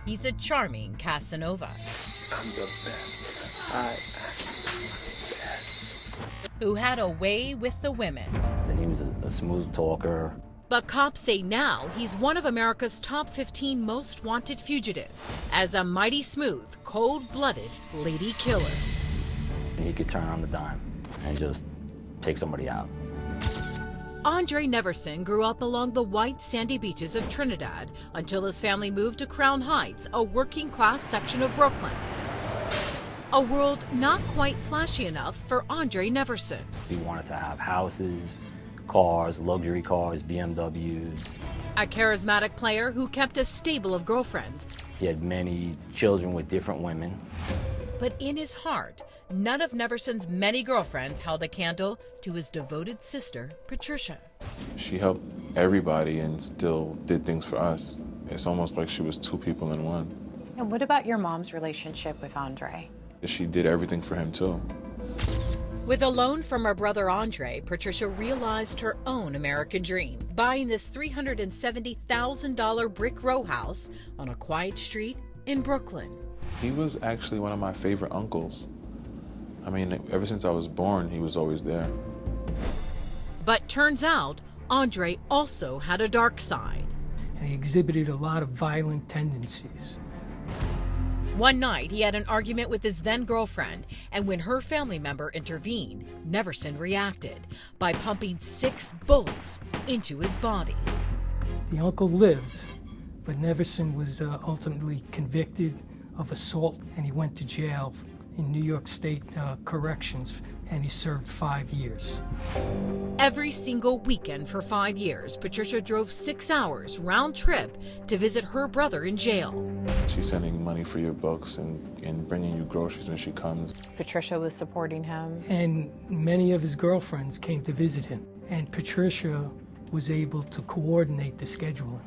He's a charming Casanova. I'm the best. Who had a way with the women. And he was a smooth talker. But cops say now he's one of America's top 15 most wanted fugitives as a mighty smooth, cold-blooded lady killer. He could turn on the dime and just take somebody out. Andre Neverson grew up along the white sandy beaches of Trinidad until his family moved to Crown Heights, a working-class section of Brooklyn. A world not quite flashy enough for Andre Neverson. He wanted to have houses, cars, luxury cars, BMWs. A charismatic player who kept a stable of girlfriends. He had many children with different women. But in his heart, none of Neverson's many girlfriends held a candle to his devoted sister, Patricia. She helped everybody and still did things for us. It's almost like she was two people in one. And what about your mom's relationship with Andre? She did everything for him too. With a loan from her brother Andre, Patricia realized her own American dream, buying this $370,000 brick row house on a quiet street in Brooklyn. He was actually one of my favorite uncles. I mean, ever since I was born, he was always there. But turns out, Andre also had a dark side. And he exhibited a lot of violent tendencies. One night, he had an argument with his then-girlfriend, and when her family member intervened, Neverson reacted by pumping 6 bullets into his body. The uncle lived, but Neverson was ultimately convicted of assault, and he went to jail in New York State Corrections, and he served 5 years. Every single weekend for 5 years, Patricia drove 6 hours round trip to visit her brother in jail. She's sending money for your books and bringing you groceries when she comes. Patricia was supporting him. And many of his girlfriends came to visit him, and Patricia was able to coordinate the scheduling.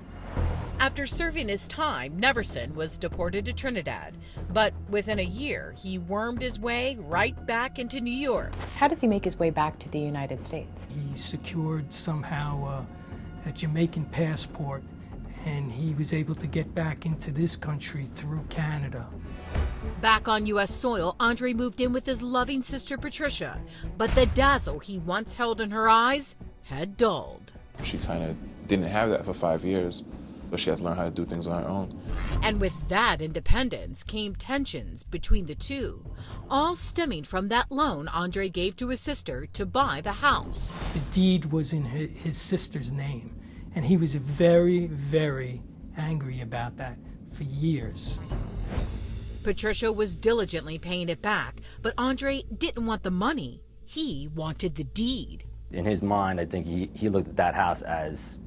After serving his time, Neverson was deported to Trinidad, but within a year, he wormed his way right back into New York. How does he make his way back to the United States? He secured somehow a Jamaican passport, and he was able to get back into this country through Canada. Back on U.S. soil, Andre moved in with his loving sister Patricia, but the dazzle he once held in her eyes had dulled. She kind of didn't have that for 5 years. But she had to learn how to do things on her own. And with that independence came tensions between the two, all stemming from that loan Andre gave to his sister to buy the house. The deed was in his sister's name, and he was very, very angry about that for years. Patricia was diligently paying it back, but Andre didn't want the money. He wanted the deed. In his mind, I think he looked at that house as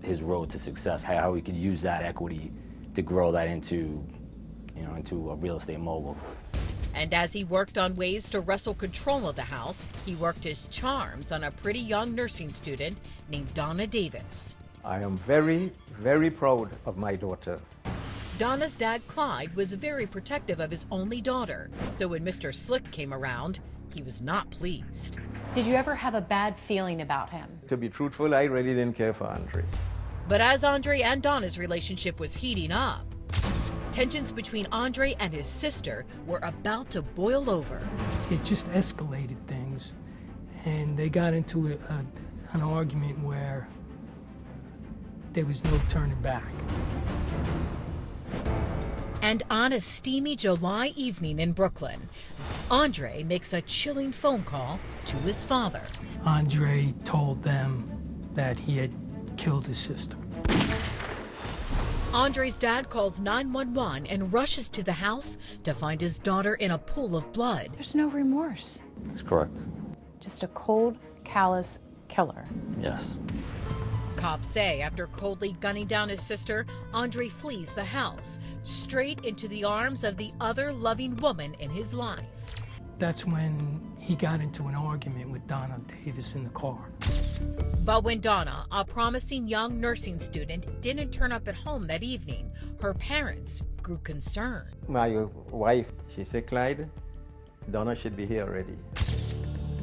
his road to success, how he could use that equity to grow that into a real estate mogul. And as he worked on ways to wrestle control of the house, he worked his charms on a pretty young nursing student named Donna Davis. I am very, very proud of my daughter. Donna's dad, Clyde, was very protective of his only daughter, so when Mr. Slick came around, he was not pleased. Did you ever have a bad feeling about him? To be truthful, I really didn't care for Andre. But as Andre and Donna's relationship was heating up, tensions between Andre and his sister were about to boil over. It just escalated things, and they got into an argument where there was no turning back. And on a steamy July evening in Brooklyn, Andre makes a chilling phone call to his father. Andre told them that he had killed his sister. Andre's dad calls 911 and rushes to the house to find his daughter in a pool of blood. There's no remorse. That's correct. Just a cold, callous killer. Yes. Cops say after coldly gunning down his sister, Andre flees the house, straight into the arms of the other loving woman in his life. That's when he got into an argument with Donna Davis in the car. But when Donna, a promising young nursing student, didn't turn up at home that evening, her parents grew concerned. My wife, she said, Clyde, Donna should be here already.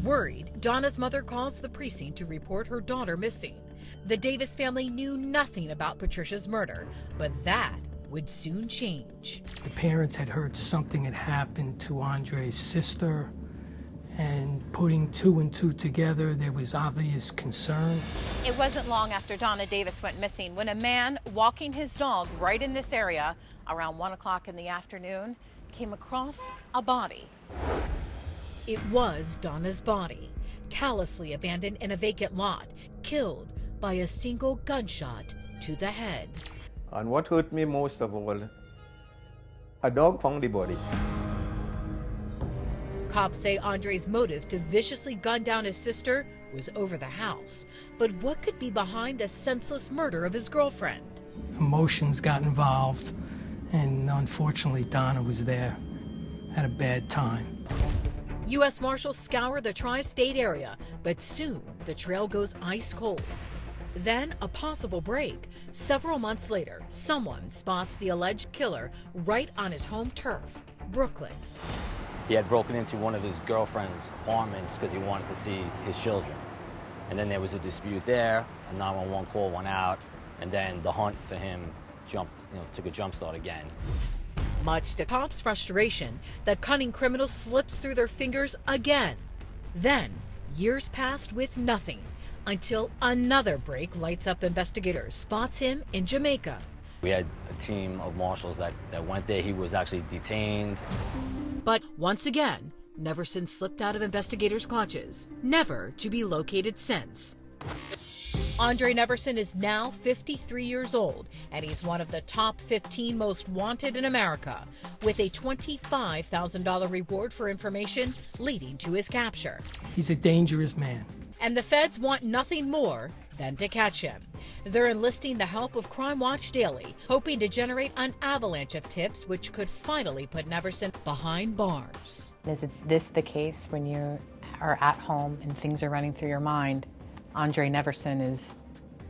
Worried, Donna's mother calls the precinct to report her daughter missing. The Davis family knew nothing about Patricia's murder, but that would soon change. The parents had heard something had happened to Andre's sister, and putting two and two together, there was obvious concern. It wasn't long after Donna Davis went missing when a man walking his dog right in this area around 1 o'clock in the afternoon came across a body. It was Donna's body, callously abandoned in a vacant lot, killed by a single gunshot to the head. And what hurt me most of all, a dog found the body. Cops say Andre's motive to viciously gun down his sister was over the house. But what could be behind the senseless murder of his girlfriend? Emotions got involved, and unfortunately Donna was there at a bad time. U.S. Marshals scour the tri-state area, but soon the trail goes ice cold. Then a possible break. Several months later, someone spots the alleged killer right on his home turf, Brooklyn. He had broken into one of his girlfriend's apartments because he wanted to see his children. And then there was a dispute there, a 911 call went out, and then the hunt for him took a jump start again. Much to cops' frustration, the cunning criminal slips through their fingers again. Then, years passed with nothing, until another break lights up investigators, spots him in Jamaica. We had a team of marshals that went there. He was actually detained. But once again, Neverson slipped out of investigators' clutches, never to be located since. Andre Neverson is now 53 years old, and he's one of the top 15 most wanted in America, with a $25,000 reward for information leading to his capture. He's a dangerous man. And the feds want nothing more than to catch him. They're enlisting the help of Crime Watch Daily, hoping to generate an avalanche of tips which could finally put Neverson behind bars. Is this the case when you are at home and things are running through your mind? Andre Neverson is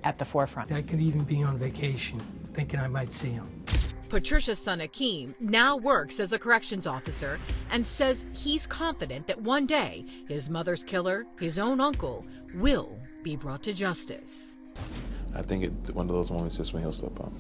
at the forefront. I could even be on vacation, thinking I might see him. Patricia's son Akeem now works as a corrections officer and says he's confident that one day his mother's killer, his own uncle, will be brought to justice. I think it's one of those moments just when he'll slip up.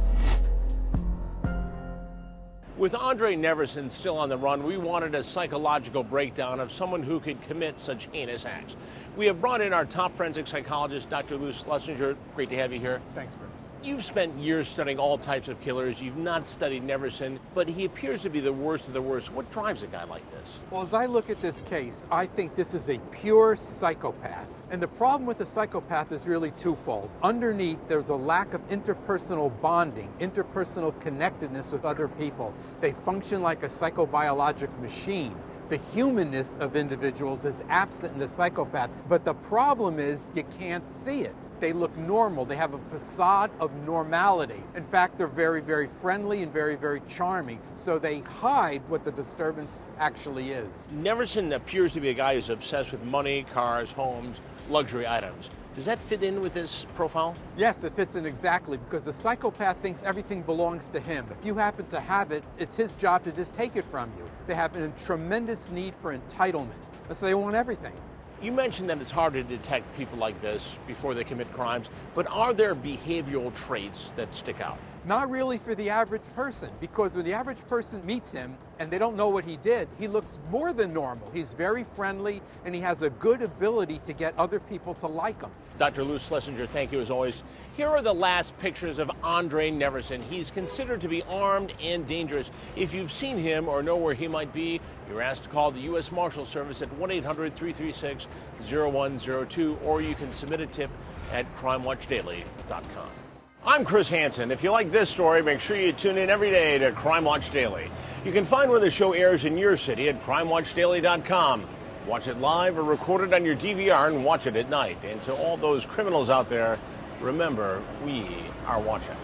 With Andre Neverson still on the run, we wanted a psychological breakdown of someone who could commit such heinous acts. We have brought in our top forensic psychologist, Dr. Lou Schlesinger. Great to have you here. Thanks, Chris. You've spent years studying all types of killers. You've not studied Neverson, but he appears to be the worst of the worst. What drives a guy like this? Well, as I look at this case, I think this is a pure psychopath. And the problem with a psychopath is really twofold. Underneath, there's a lack of interpersonal bonding, interpersonal connectedness with other people. They function like a psychobiologic machine. The humanness of individuals is absent in the psychopath, but the problem is you can't see it. They look normal. They have a facade of normality. In fact, they're very, very friendly and very, very charming. So they hide what the disturbance actually is. Neverson appears to be a guy who's obsessed with money, cars, homes, luxury items. Does that fit in with this profile? Yes, it fits in exactly, because the psychopath thinks everything belongs to him. If you happen to have it, it's his job to just take it from you. They have a tremendous need for entitlement, so they want everything. You mentioned that it's hard to detect people like this before they commit crimes, but are there behavioral traits that stick out? Not really for the average person, because when the average person meets him and they don't know what he did, he looks more than normal. He's very friendly and he has a good ability to get other people to like him. Dr. Lou Schlesinger, thank you as always. Here are the last pictures of Andre Neverson. He's considered to be armed and dangerous. If you've seen him or know where he might be, you're asked to call the U.S. Marshal Service at 1-800-336-0102, or you can submit a tip at crimewatchdaily.com. I'm Chris Hansen. If you like this story, make sure you tune in every day to Crime Watch Daily. You can find where the show airs in your city at crimewatchdaily.com. Watch it live or record it on your DVR and watch it at night. And to all those criminals out there, remember, we are watching.